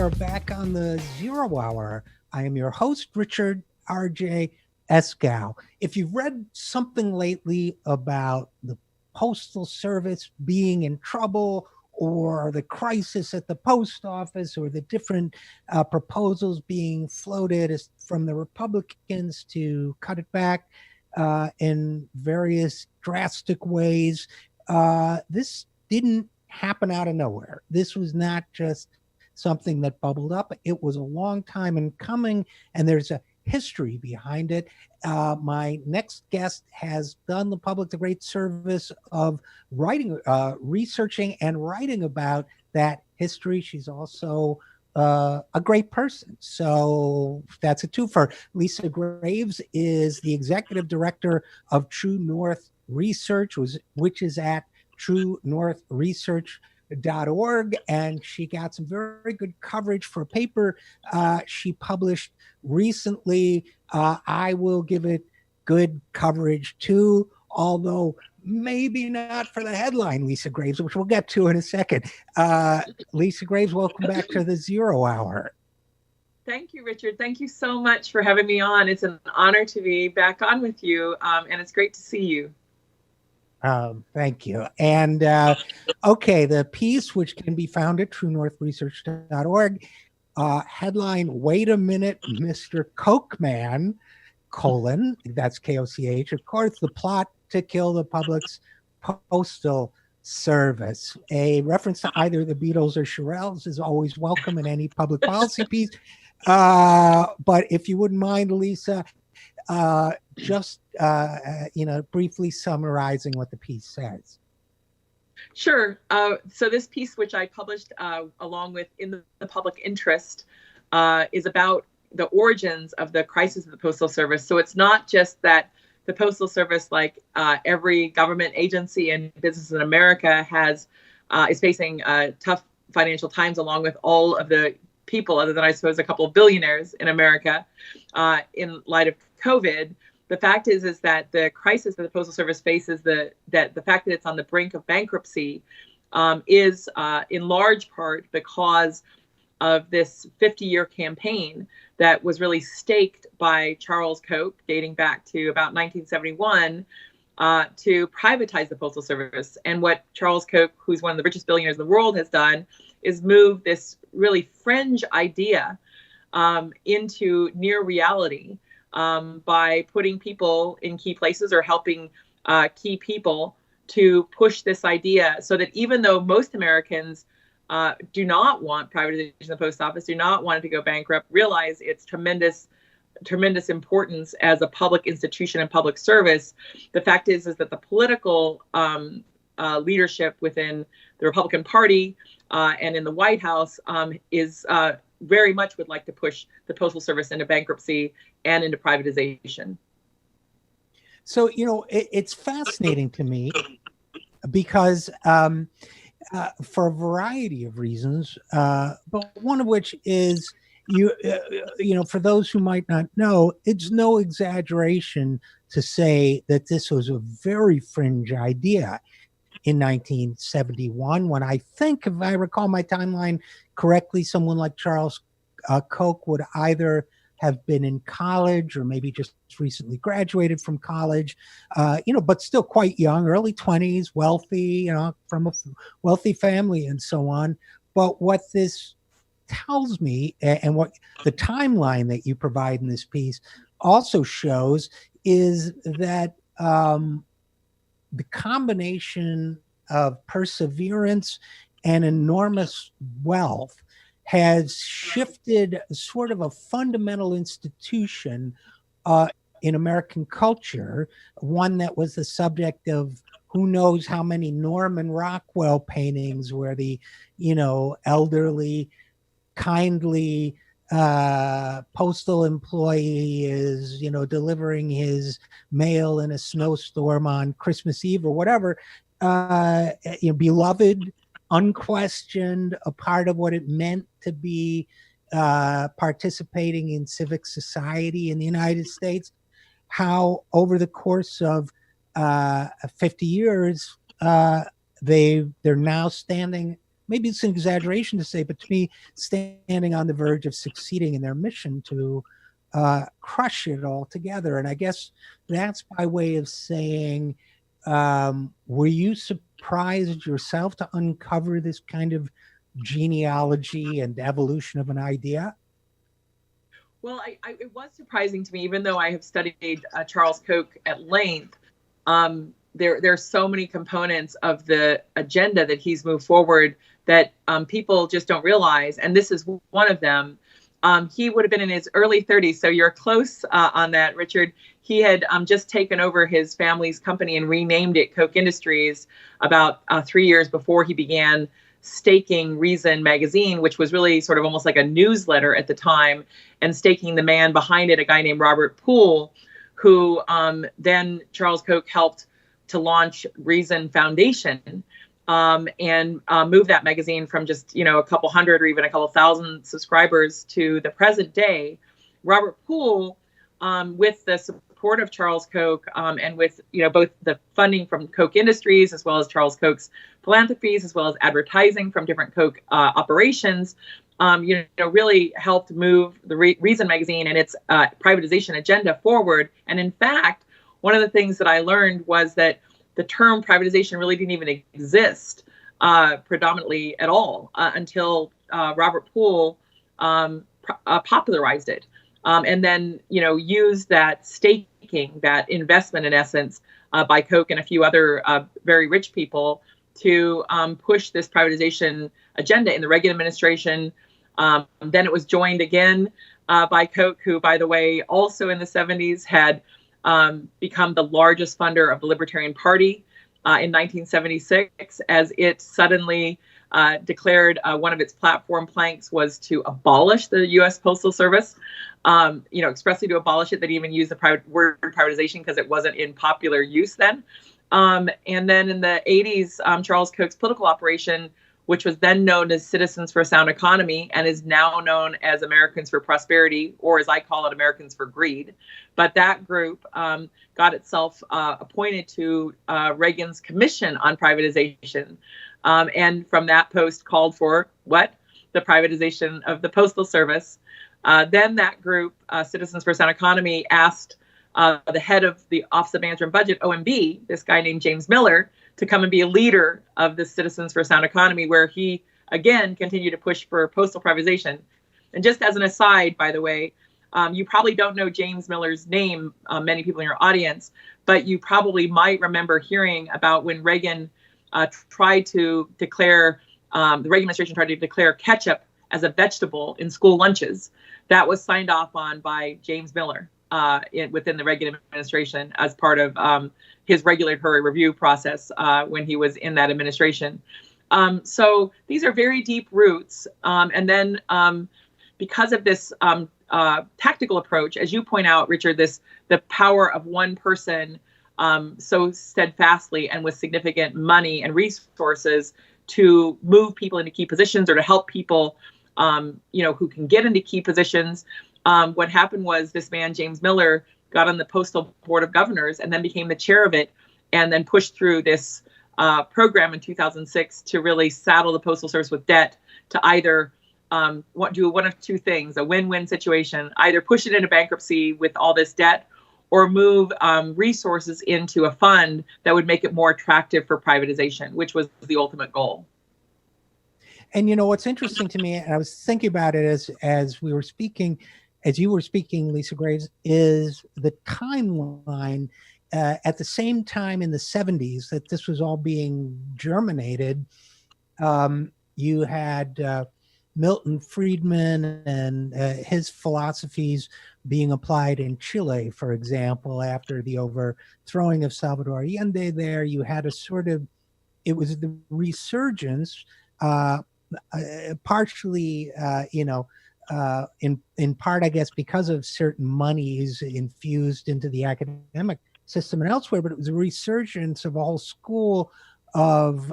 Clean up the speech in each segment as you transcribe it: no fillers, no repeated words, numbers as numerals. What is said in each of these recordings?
are back on the Zero Hour. I am your host, Richard RJ Eskow. If you've read something lately about the Postal Service being in trouble, or the crisis at the post office, or the different proposals being floated from the Republicans to cut it back in various drastic ways, this didn't happen out of nowhere. This was not just something that bubbled up. It was a long time in coming, and there's a history behind it. My next guest has done the public the great service of writing, researching, and writing about that history. She's also a great person. So that's a twofer. Lisa Graves is the executive director of True North Research, which is at truenorthresearch.org, and she got some very good coverage for a paper she published recently. I will give it good coverage too, although maybe not for the headline, Lisa Graves, which we'll get to in a second. Lisa Graves, welcome back to the Zero Hour. Thank you, Richard. Thank you so much for having me on. It's an honor to be back on with you, and it's great to see you. Thank you. And okay, the piece, which can be found at truenorthresearch.org, headline, "Wait a minute, Mr. Koch man, colon," that's Koch, of course, "the plot to kill the public's postal service." A reference to either the Beatles or Shirelles is always welcome in any public policy piece. But if you wouldn't mind, Lisa, just briefly summarizing what the piece says. Sure. So this piece, which I published along with In the Public Interest, is about the origins of the crisis of the Postal Service. So it's not just that the Postal Service, like every government agency and business in America, is facing tough financial times, along with all of the people, other than I suppose a couple of billionaires in America, in light of COVID. The fact is that the crisis that the Postal Service faces, the fact that it's on the brink of bankruptcy, is in large part because of this 50-year campaign that was really staked by Charles Koch, dating back to about 1971, to privatize the Postal Service. And what Charles Koch, who's one of the richest billionaires in the world, has done is move this really fringe idea into near reality, by putting people in key places or helping key people to push this idea, so that even though most Americans do not want privatization of the post office, do not want it to go bankrupt, realize its tremendous importance as a public institution and public service, the fact is that the political leadership within the Republican Party and in the White House is very much would like to push the Postal Service into bankruptcy and into privatization. So, it's fascinating to me because for a variety of reasons, but one of which is, for those who might not know, it's no exaggeration to say that this was a very fringe idea in 1971, when I think, if I recall my timeline correctly, someone like Charles Koch would either have been in college or maybe just recently graduated from college, but still quite young, early 20s, wealthy, from a wealthy family and so on. But what this tells me, and what the timeline that you provide in this piece also shows, is that the combination of perseverance and enormous wealth has shifted sort of a fundamental institution in American culture, one that was the subject of who knows how many Norman Rockwell paintings, where the, elderly, kindly postal employee is, delivering his mail in a snowstorm on Christmas Eve or whatever, beloved, unquestioned, a part of what it meant to be participating in civic society in the United States. How over the course of 50 years, they're now standing maybe it's an exaggeration to say, but to me, standing on the verge of succeeding in their mission to crush it all together. And I guess that's by way of saying, were you surprised yourself to uncover this kind of genealogy and evolution of an idea? Well, it was surprising to me, even though I have studied Charles Koch at length. There's so many components of the agenda that he's moved forward that people just don't realize, and this is one of them. He would have been in his early 30s, so you're close on that, Richard. He had just taken over his family's company and renamed it Koch Industries about 3 years before he began staking Reason magazine, which was really sort of almost like a newsletter at the time, and staking the man behind it, a guy named Robert Poole, who then Charles Koch helped to launch Reason Foundation, and move that magazine from just, a couple hundred or even a couple thousand subscribers to the present day. Robert Poole, with the support of Charles Koch, and with both the funding from Koch Industries as well as Charles Koch's philanthropies, as well as advertising from different Koch operations, really helped move the Reason magazine and its privatization agenda forward. And in fact, one of the things that I learned was that the term privatization really didn't even exist predominantly at all until Robert Poole popularized it, and then used that staking, that investment in essence by Koch and a few other very rich people to push this privatization agenda in the Reagan administration. Then it was joined again by Koch, who, by the way, also in the 70s had become the largest funder of the Libertarian Party in 1976, as it suddenly declared one of its platform planks was to abolish the U.S. Postal Service, expressly to abolish it. They didn't even use the word privatization because it wasn't in popular use then. And then in the 80s, Charles Koch's political operation, which was then known as Citizens for a Sound Economy and is now known as Americans for Prosperity, or as I call it, Americans for Greed. But that group got itself appointed to Reagan's Commission on Privatization. And from that post called for what? The privatization of the Postal Service. Then that group, Citizens for a Sound Economy, asked the head of the Office of Management and Budget, OMB, this guy named James Miller, to come and be a leader of the Citizens for a Sound Economy, where he, again, continued to push for postal privatization. And just as an aside, by the way, you probably don't know James Miller's name, many people in your audience, but you probably might remember hearing about when Reagan tried to declare, the Reagan administration tried to declare ketchup as a vegetable in school lunches. That was signed off on by James Miller within the Reagan administration as part of his regulatory review process when he was in that administration. So these are very deep roots. And then because of this tactical approach, as you point out, Richard, the power of one person so steadfastly and with significant money and resources to move people into key positions or to help people, who can get into key positions. What happened was this man, James Miller, got on the Postal Board of Governors and then became the chair of it, and then pushed through this program in 2006 to really saddle the Postal Service with debt to either do one of two things, a win-win situation, either push it into bankruptcy with all this debt or move resources into a fund that would make it more attractive for privatization, which was the ultimate goal. And what's interesting to me, and I was thinking about it as we were speaking, as you were speaking, Lisa Graves, is the timeline. At the same time in the 70s that this was all being germinated, you had Milton Friedman and his philosophies being applied in Chile, for example, after the overthrowing of Salvador Allende there. You had it was the resurgence, partially, in part, I guess, because of certain monies infused into the academic system and elsewhere, but it was a resurgence of a whole school of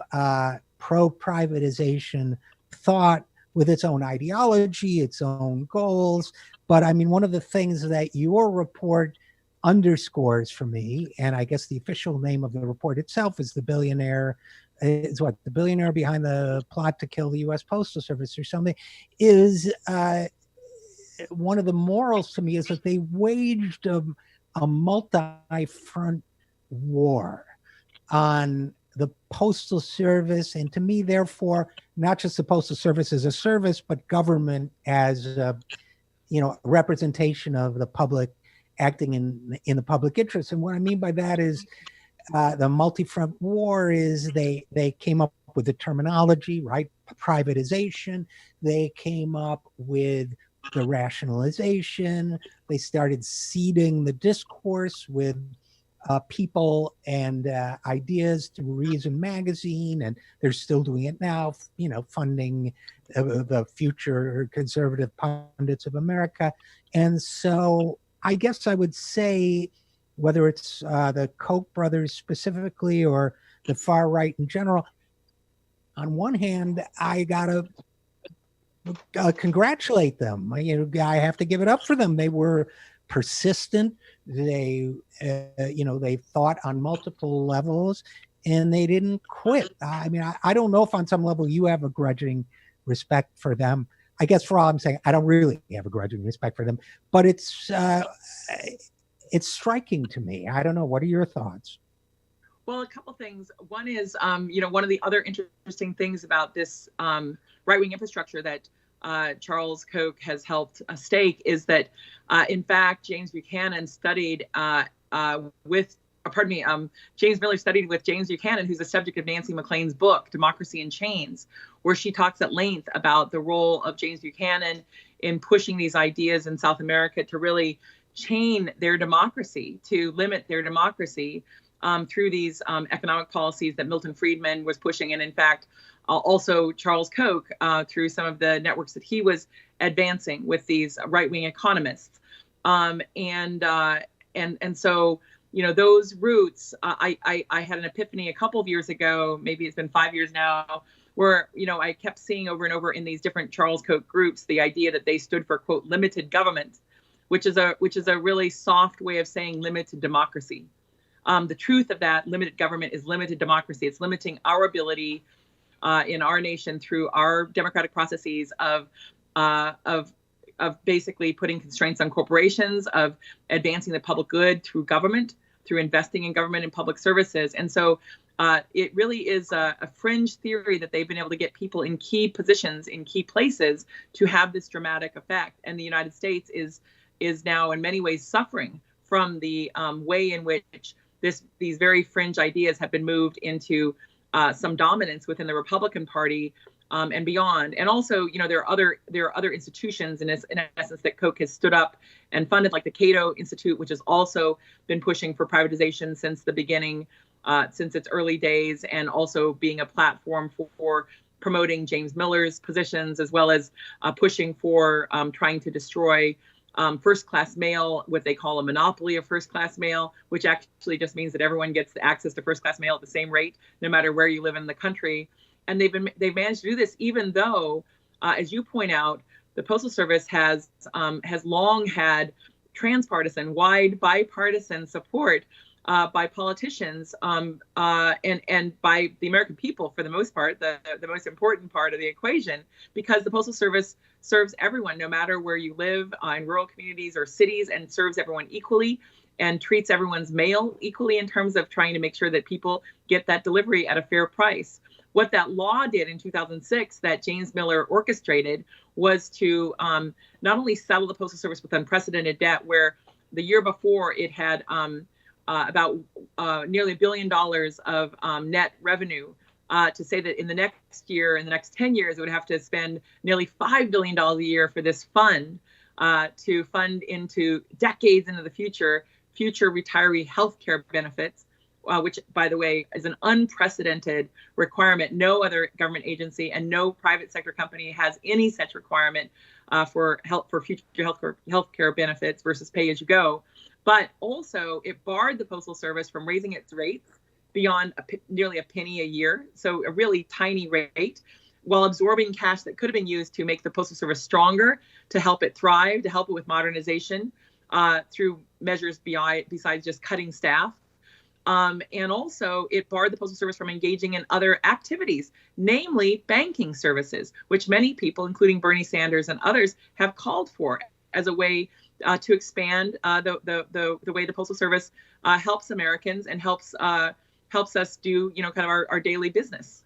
pro-privatization thought with its own ideology, its own goals. But I mean, one of the things that your report underscores for me, and I guess the official name of the report itself is the billionaire behind the plot to kill the U.S. Postal Service or something, is one of the morals to me is that they waged a multi-front war on the Postal Service, and to me, therefore, not just the Postal Service as a service, but government as a representation of the public acting in the public interest. And what I mean by that is the multi-front war is they came up with the terminology, right? Privatization. They came up with the rationalization. They started seeding the discourse with people and ideas to Reason magazine, and they're still doing it now, funding the future conservative pundits of America. And so I guess I would say, whether it's the Koch brothers specifically or the far right in general, on one hand, I gotta congratulate them. I have to give it up for them. They were persistent. They thought on multiple levels, and they didn't quit. I mean, I don't know if on some level you have a grudging respect for them. I guess for all I'm saying, I don't really have a grudging respect for them, but it's striking to me. I don't know. What are your thoughts? Well, a couple things. One is, one of the other interesting things about this right-wing infrastructure that Charles Koch has helped stake is that, in fact, James Buchanan studied James Miller studied with James Buchanan, who's the subject of Nancy MacLean's book, Democracy in Chains, where she talks at length about the role of James Buchanan in pushing these ideas in South America to really chain their democracy, to limit their democracy through these economic policies that Milton Friedman was pushing. And in fact, also Charles Koch through some of the networks that he was advancing with these right-wing economists. And so, those roots, I had an epiphany a couple of years ago, maybe it's been 5 years now, where, I kept seeing over and over in these different Charles Koch groups, the idea that they stood for, quote, limited government, which is a really soft way of saying limited democracy. The truth of that limited government is limited democracy. It's limiting our ability in our nation through our democratic processes of basically putting constraints on corporations, of advancing the public good through government, through investing in government and public services. And so it really is a fringe theory that they've been able to get people in key positions, in key places, to have this dramatic effect. And the United States is now in many ways suffering from the way in which these very fringe ideas have been moved into some dominance within the Republican Party and beyond. And also, there are other institutions in essence that Koch has stood up and funded, like the Cato Institute, which has also been pushing for privatization since the beginning, since its early days, and also being a platform for promoting James Miller's positions, as well as pushing for trying to destroy first-class mail, what they call a monopoly of first-class mail, which actually just means that everyone gets access to first-class mail at the same rate, no matter where you live in the country. And they've managed to do this, even though, as you point out, the Postal Service has long had transpartisan, wide bipartisan support by politicians and by the American people, for the most part, the most important part of the equation, because the Postal Service serves everyone, no matter where you live, in rural communities or cities, and serves everyone equally and treats everyone's mail equally in terms of trying to make sure that people get that delivery at a fair price. What that law did in 2006 that James Miller orchestrated was to not only settle the Postal Service with unprecedented debt, where the year before it had about nearly $1 billion of net revenue, to say that in the next year, in the next 10 years, it would have to spend nearly $5 billion a year for this fund to fund into decades into the future retiree health care benefits, which, by the way, is an unprecedented requirement. No other government agency and no private sector company has any such requirement for future health care benefits versus pay as you go. But also, it barred the Postal Service from raising its rates beyond nearly a penny a year, so a really tiny rate, while absorbing cash that could have been used to make the Postal Service stronger, to help it thrive, to help it with modernization, through measures besides just cutting staff. And also, it barred the Postal Service from engaging in other activities, namely banking services, which many people, including Bernie Sanders and others, have called for as a way to expand the way the Postal Service helps Americans and helps us do, kind of our daily business.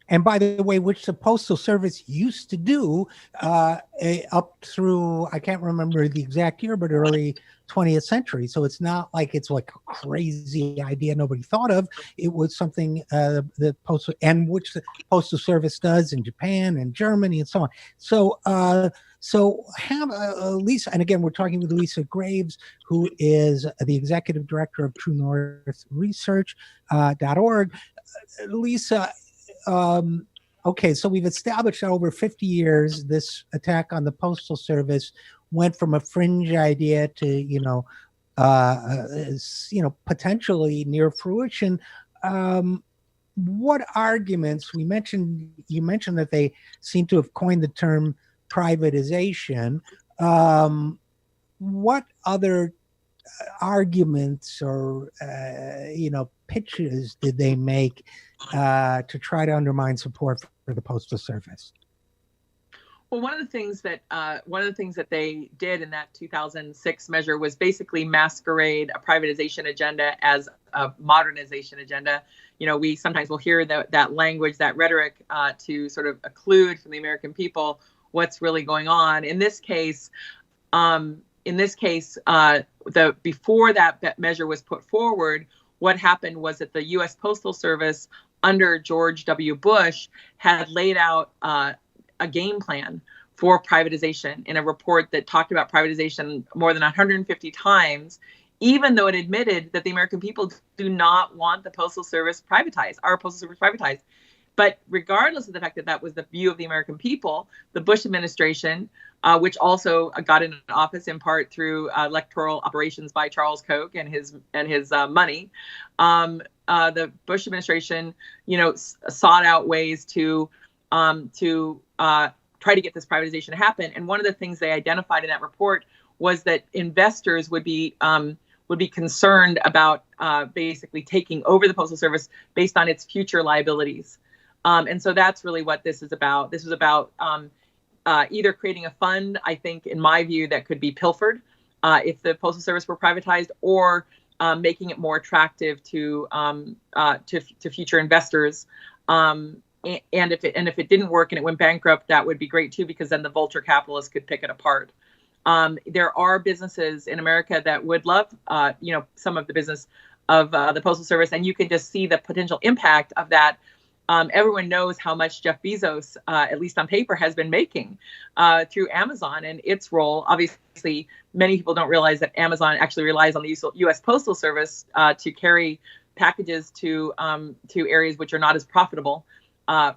And by the way, which the Postal Service used to do up through, I can't remember the exact year, but early 20th century. So it's not like it's like a crazy idea nobody thought of. It was something the Postal, and which the Postal Service does in Japan and Germany and so on. So have Lisa, and again, we're talking with Lisa Graves, who is the executive director of True North Research.org. Lisa, okay, so we've established that over 50 years, this attack on the Postal Service went from a fringe idea to, potentially near fruition. What arguments you mentioned that they seem to have coined the term privatization. What other arguments or pitches did they make to try to undermine support for the Postal Service? Well, one of the things that they did in that 2006 measure was basically masquerade a privatization agenda as a modernization agenda. We sometimes will hear that language, that rhetoric, to sort of occlude from the American people what's really going on. In this case, before that measure was put forward, what happened was that the U.S. Postal Service under George W. Bush had laid out a game plan for privatization in a report that talked about privatization more than 150 times, even though it admitted that the American people do not want the Postal Service privatized, our Postal Service privatized. But regardless of the fact that that was the view of the American people, the Bush administration, which also got into office in part through electoral operations by Charles Koch and his money, the Bush administration, sought out ways to try to get this privatization to happen. And one of the things they identified in that report was that investors would be concerned about basically taking over the Postal Service based on its future liabilities. And so that's really what this is about. This is about either creating a fund, I think, in my view, that could be pilfered if the Postal Service were privatized, or making it more attractive to future investors. And if it didn't work and it went bankrupt, that would be great too, because then the vulture capitalists could pick it apart. There are businesses in America that would love, some of the business of the Postal Service, and you can just see the potential impact of that. Everyone knows how much Jeff Bezos, at least on paper, has been making through Amazon and its role. Obviously, many people don't realize that Amazon actually relies on the U.S. Postal Service to carry packages to areas which are not as profitable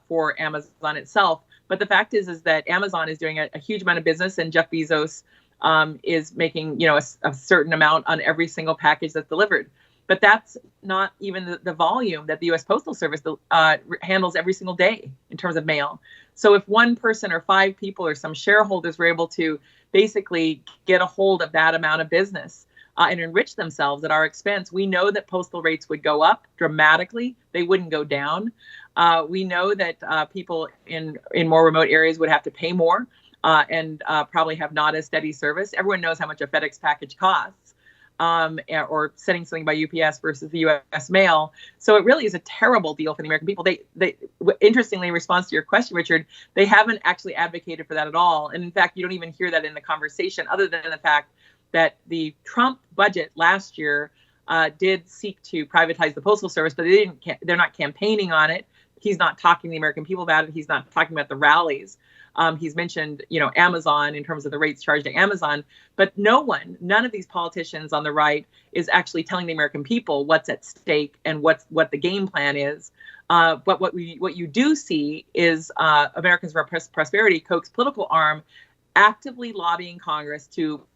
for Amazon itself. But the fact is that Amazon is doing a huge amount of business, and Jeff Bezos is making a certain amount on every single package that's delivered. But that's not even the volume that the U.S. Postal Service handles every single day in terms of mail. So if one person or five people or some shareholders were able to basically get a hold of that amount of business and enrich themselves at our expense, we know that postal rates would go up dramatically. They wouldn't go down. We know that people in more remote areas would have to pay more and probably have not as steady service. Everyone knows how much a FedEx package costs. Or sending something by UPS versus the U.S. mail. So it really is a terrible deal for the American people. They interestingly, in response to your question, Richard, they haven't actually advocated for that at all. And in fact, you don't even hear that in the conversation, other than the fact that the Trump budget last year did seek to privatize the Postal Service, but they're not campaigning on it. He's not talking to the American people about it. He's not talking about the rallies. He's mentioned, Amazon in terms of the rates charged to Amazon, but none of these politicians on the right is actually telling the American people what's at stake and what the game plan is. But what you do see is Americans for Prosperity, Koch's political arm, actively lobbying Congress to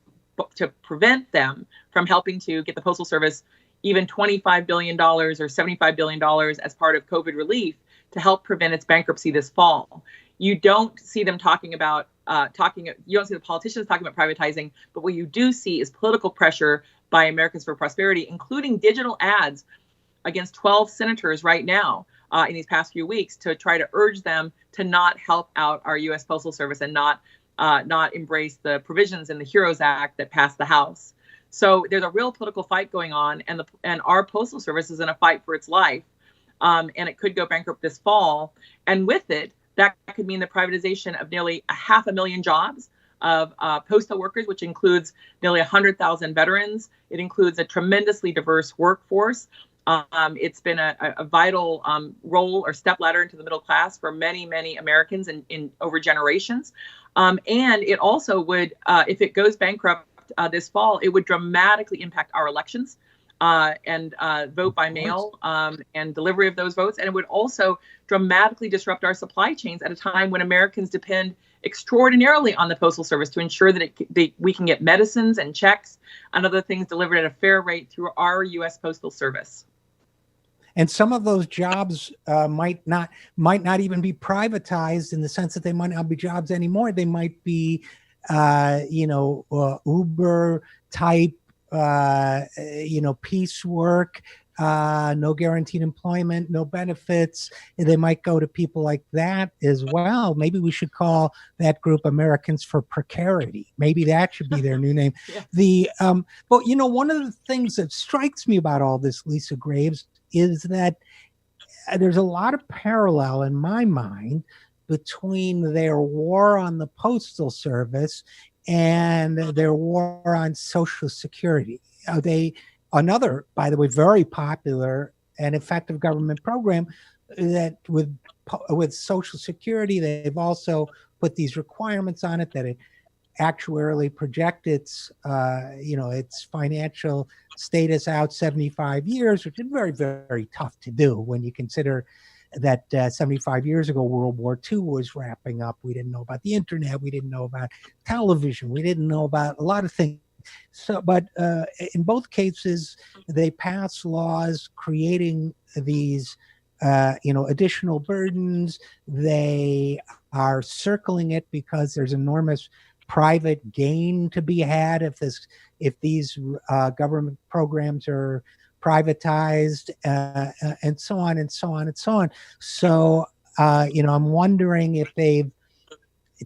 prevent them from helping to get the Postal Service even $25 billion or $75 billion as part of COVID relief to help prevent its bankruptcy this fall. You don't see them talking about you don't see the politicians talking about privatizing, but what you do see is political pressure by Americans for Prosperity, including digital ads against 12 senators right now in these past few weeks to try to urge them to not help out our U.S. Postal Service and not embrace the provisions in the HEROES Act that passed the House. So there's a real political fight going on, and our Postal Service is in a fight for its life, and it could go bankrupt this fall. And with it, that could mean the privatization of nearly 500,000 jobs of postal workers, which includes nearly 100,000 veterans. It includes a tremendously diverse workforce. It's been a vital role or stepladder into the middle class for many, many Americans in over generations. And it also would, if it goes bankrupt this fall, it would dramatically impact our elections and vote by mail and delivery of those votes. And it would also dramatically disrupt our supply chains at a time when Americans depend extraordinarily on the Postal Service to ensure that we can get medicines and checks and other things delivered at a fair rate through our U.S. Postal Service. And some of those jobs might not even be privatized in the sense that they might not be jobs anymore. They might be, Uber type, piecework, no guaranteed employment, no benefits. They might go to people like that as well. Maybe we should call that group Americans for Precarity. Maybe that should be their new name. Yeah. But one of the things that strikes me about all this, Lisa Graves, is that there's a lot of parallel in my mind between their war on the Postal Service and their war on Social Security. Another, by the way, very popular and effective government program that with Social Security, they've also put these requirements on it that it actuarially project its financial status out 75 years, which is very, very tough to do when you consider that 75 years ago, World War II was wrapping up. We didn't know about the internet. We didn't know about television. We didn't know about a lot of things. So, but in both cases, they pass laws creating these, additional burdens. They are circling it because there's enormous private gain to be had if these government programs are privatized, and so on and so on and so on. So, I'm wondering if they've,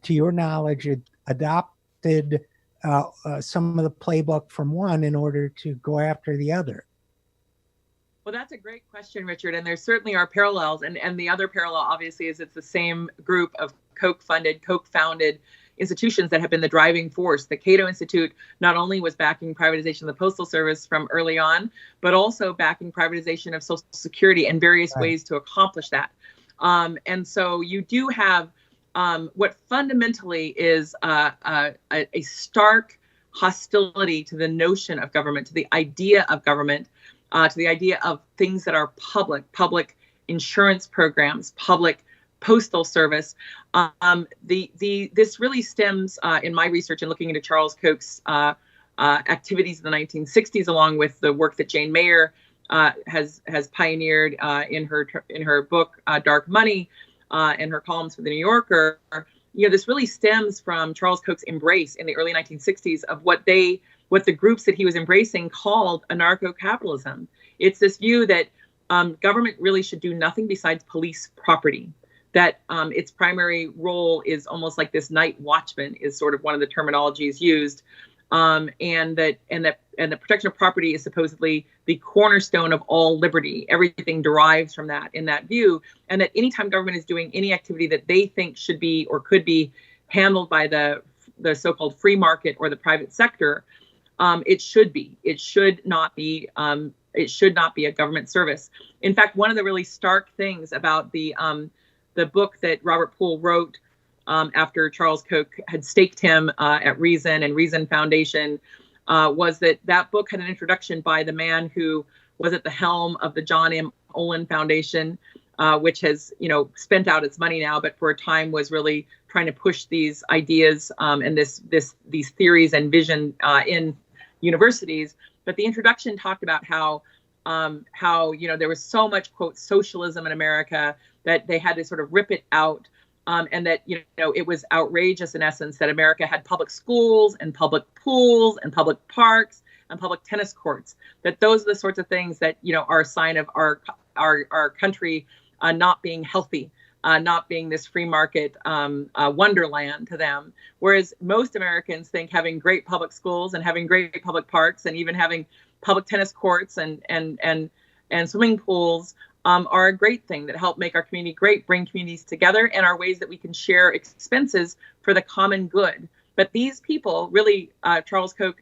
to your knowledge, adopted some of the playbook from one in order to go after the other. Well, that's a great question, Richard. And there certainly are parallels. And the other parallel, obviously, is it's the same group of Koch-founded institutions that have been the driving force. The Cato Institute not only was backing privatization of the Postal Service from early on, but also backing privatization of Social Security and various ways to accomplish that. And so you do have what fundamentally is a stark hostility to the notion of government, to the idea of government, to the idea of things that are public insurance programs, public postal service. This really stems in my research and looking into Charles Koch's activities in the 1960s, along with the work that Jane Mayer has pioneered in her book Dark Money and her columns for the New Yorker. This really stems from Charles Koch's embrace in the early 1960s of what the groups that he was embracing called anarcho-capitalism. It's this view that government really should do nothing besides police property. That its primary role is almost like this night watchman is sort of one of the terminologies used, and the protection of property is supposedly the cornerstone of all liberty. Everything derives from that in that view, and that anytime government is doing any activity that they think should be or could be handled by the so-called free market or the private sector, it should be. It should not be. It should not be a government service. In fact, one of the really stark things about the book that Robert Poole wrote after Charles Koch had staked him at Reason and Reason Foundation was that book had an introduction by the man who was at the helm of the John M. Olin Foundation, which has spent out its money now, but for a time was really trying to push these ideas and these theories and vision in universities. But the introduction talked about how there was so much, quote, socialism in America that they had to sort of rip it out and that, it was outrageous in essence that America had public schools and public pools and public parks and public tennis courts. That those are the sorts of things that, are a sign of our country not being healthy, not being this free market wonderland to them. Whereas most Americans think having great public schools and having great public parks and even having public tennis courts and swimming pools are a great thing that help make our community great, bring communities together, and are ways that we can share expenses for the common good. But these people really, Charles Koch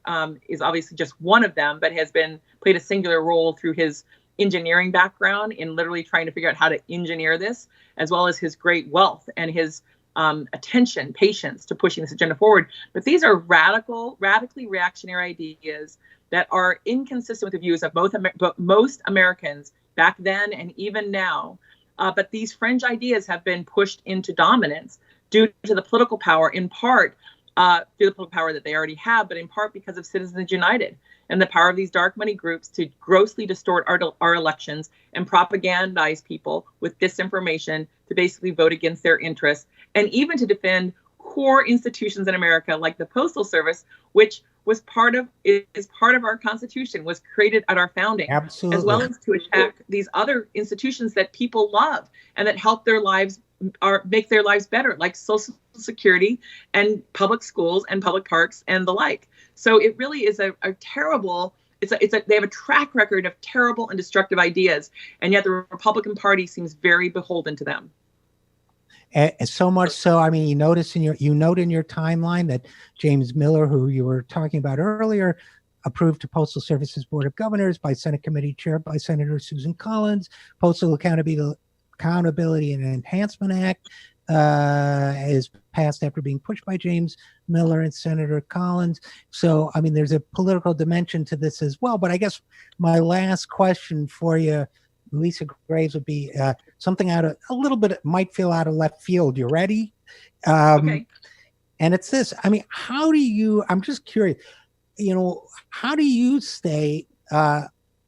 is obviously just one of them, but has played a singular role through his engineering background in literally trying to figure out how to engineer this, as well as his great wealth and his attention, patience to pushing this agenda forward. But these are radically reactionary ideas that are inconsistent with the views of most Americans back then and even now. But these fringe ideas have been pushed into dominance due to the political power, in part through the political power that they already have, but in part because of Citizens United and the power of these dark money groups to grossly distort our elections and propagandize people with disinformation to basically vote against their interests, and even to defend core institutions in America like the Postal Service, which is part of our Constitution, was created at our founding. Absolutely. As well as to attack these other institutions that people love and that help their lives make their lives better, like Social Security and public schools and public parks and the like. So it really is a terrible. They have a track record of terrible and destructive ideas, and yet the Republican Party seems very beholden to them. And so much so, I mean, you note in your timeline that James Miller, who you were talking about earlier, approved to Postal Service's Board of Governors by Senate Committee chaired by Senator Susan Collins. Postal Accountability and Enhancement Act is passed after being pushed by James Miller and Senator Collins. So, I mean, there's a political dimension to this as well. But I guess my last question for you, Lisa Graves, would be something might feel out of left field. You ready? Okay. And it's this. I mean, I'm just curious, how do you stay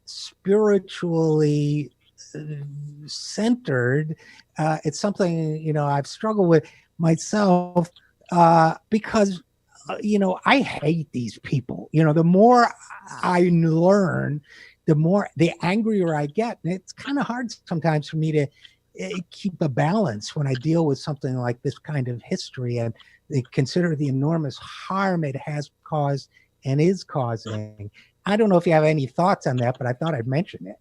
spiritually centered? It's something, I've struggled with myself because, I hate these people. The more I learn, the angrier I get. And it's kind of hard sometimes for me to keep a balance when I deal with something like this kind of history and consider the enormous harm it has caused and is causing. I don't know if you have any thoughts on that, but I thought I'd mention it.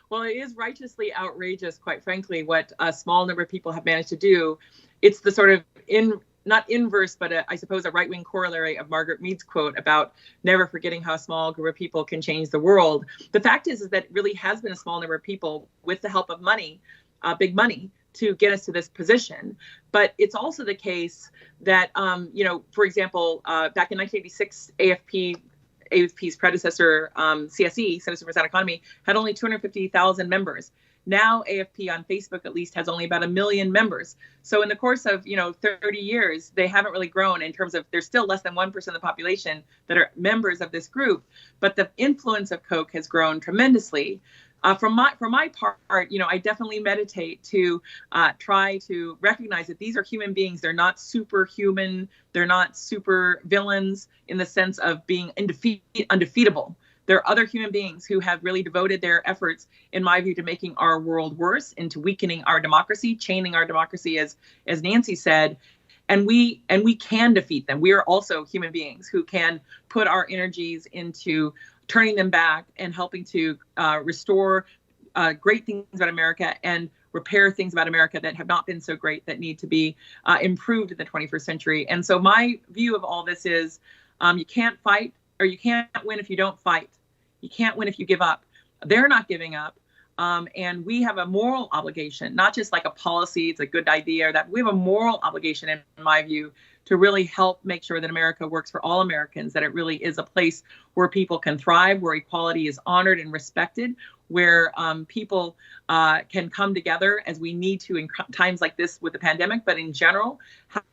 Well, it is righteously outrageous, quite frankly, what a small number of people have managed to do. It's the sort of not inverse, but I suppose a right-wing corollary of Margaret Mead's quote about never forgetting how a small group of people can change the world. The fact is that it really has been a small number of people with the help of money, big money, to get us to this position. But it's also the case that, for example, back in 1986, AFP's predecessor, CSE, Citizens for Sound Economy, had only 250,000 members. Now AFP on Facebook at least has only about 1 million members. So in the course of 30 years, they haven't really grown in terms of, there's still less than 1% of the population that are members of this group. But the influence of Koch has grown tremendously. For my part, I definitely meditate to try to recognize that these are human beings. They're not superhuman. They're not super villains in the sense of being undefeatable. There are other human beings who have really devoted their efforts, in my view, to making our world worse, into weakening our democracy, chaining our democracy, as Nancy said. And we can defeat them. We are also human beings who can put our energies into turning them back and helping to restore great things about America and repair things about America that have not been so great, that need to be improved in the 21st century. And so my view of all this is you can't fight, or you can't win if you don't fight. You can't win if you give up. They're not giving up. And we have a moral obligation, not just like a policy, it's a good idea, or that we have a moral obligation, in my view, to really help make sure that America works for all Americans, that it really is a place where people can thrive, where equality is honored and respected, where people can come together as we need to in times like this with the pandemic, but in general,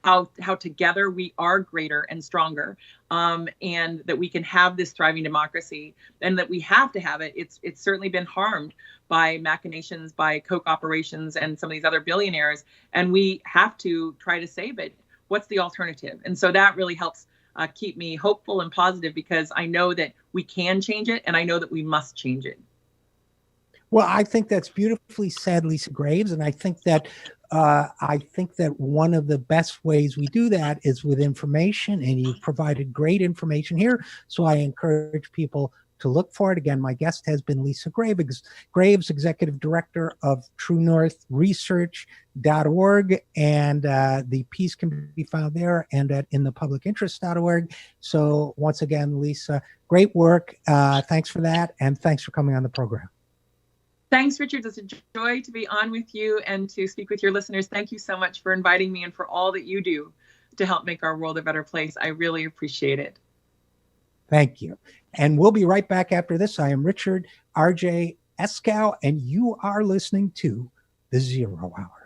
how together we are greater and stronger, and that we can have this thriving democracy, and that we have to have it. It's certainly been harmed by machinations, by Koch operations and some of these other billionaires, and we have to try to save it. What's the alternative? And so that really helps keep me hopeful and positive, because I know that we can change it, and I know that we must change it. Well, I think that's beautifully said, Lisa Graves, and I think that one of the best ways we do that is with information, and you've provided great information here. So I encourage people to look for it. Again, my guest has been Lisa Graves, Executive Director of TrueNorthResearch.org, and the piece can be found there and at inthepublicinterest.org. So once again, Lisa, great work. Thanks for that, and thanks for coming on the program. Thanks, Richard. It's a joy to be on with you and to speak with your listeners. Thank you so much for inviting me and for all that you do to help make our world a better place. I really appreciate it. Thank you. And we'll be right back after this. I am Richard RJ Eskow, and you are listening to The Zero Hour.